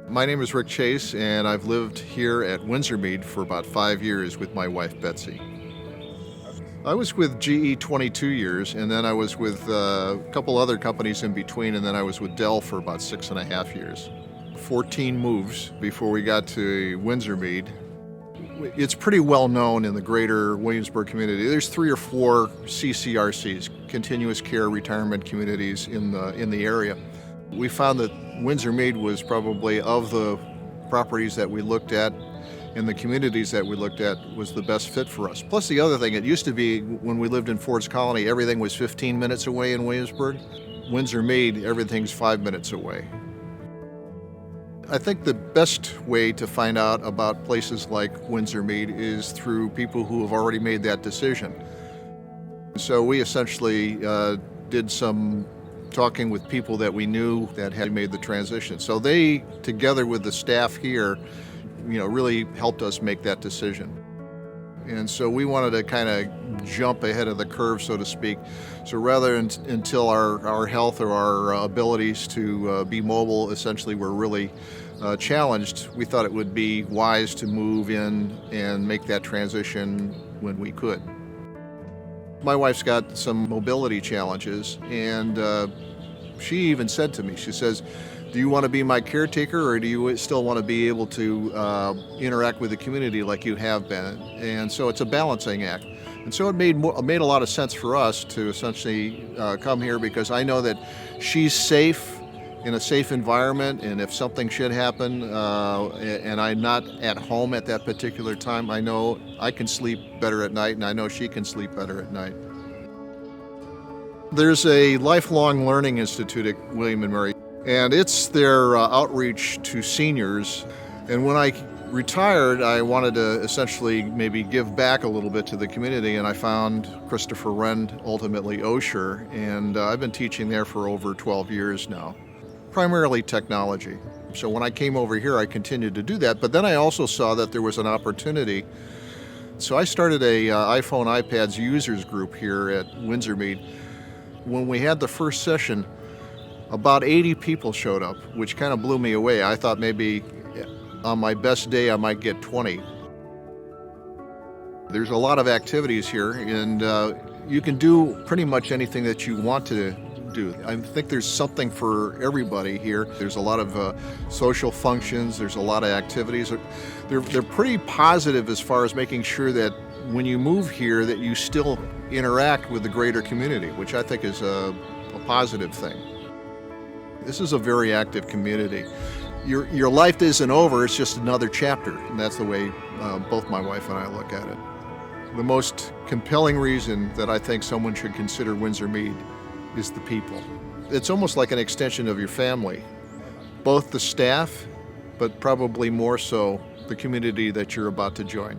My name is Rick Chase, and I've lived here at WindsorMeade for about 5 years with my wife, Betsy. I was with GE 22 years, and then I was with a couple other companies in between, and then I was with Dell for about 6.5 years. 14 moves before we got to WindsorMeade. It's pretty well known in the greater Williamsburg community. There's 3 or 4 CCRCs, continuous care retirement communities in the area. We found that WindsorMeade was probably, of the properties that we looked at and the communities that we looked at, was the best fit for us. Plus the other thing, it used to be when we lived in Ford's Colony, everything was 15 minutes away in Williamsburg. WindsorMeade, everything's 5 minutes away. I think the best way to find out about places like WindsorMeade is through people who have already made that decision. So we essentially did some talking with people that we knew that had made the transition. So they, together with the staff here, really helped us make that decision. And so we wanted to kind of jump ahead of the curve, so to speak. So rather until our health or our abilities to be mobile essentially were really challenged, we thought it would be wise to move in and make that transition when we could. My wife's got some mobility challenges, and she even said to me, she says, "Do you want to be my caretaker, or do you still want to be able to interact with the community like you have been?" And so it's a balancing act. And so it made a lot of sense for us to essentially come here, because I know that she's safe in a safe environment, and if something should happen and I'm not at home at that particular time, I know I can sleep better at night, and I know she can sleep better at night. There's a lifelong learning institute at William & Mary, and it's their outreach to seniors. And when I retired, I wanted to essentially maybe give back a little bit to the community, and I found Christopher Wren, ultimately Osher, and I've been teaching there for over 12 years now. Primarily technology. So when I came over here, I continued to do that, but then I also saw that there was an opportunity. So I started a iPhone, iPads users group here at WindsorMeade. When we had the first session, about 80 people showed up, which kind of blew me away. I thought maybe on my best day I might get 20. There's a lot of activities here, and you can do pretty much anything that you want to do. I think there's something for everybody here. There's a lot of social functions, there's a lot of activities. They're pretty positive as far as making sure that when you move here that you still interact with the greater community, which I think is a positive thing. This is a very active community. Your life isn't over, it's just another chapter, and that's the way both my wife and I look at it. The most compelling reason that I think someone should consider WindsorMeade is the people. It's almost like an extension of your family, both the staff, but probably more so the community that you're about to join.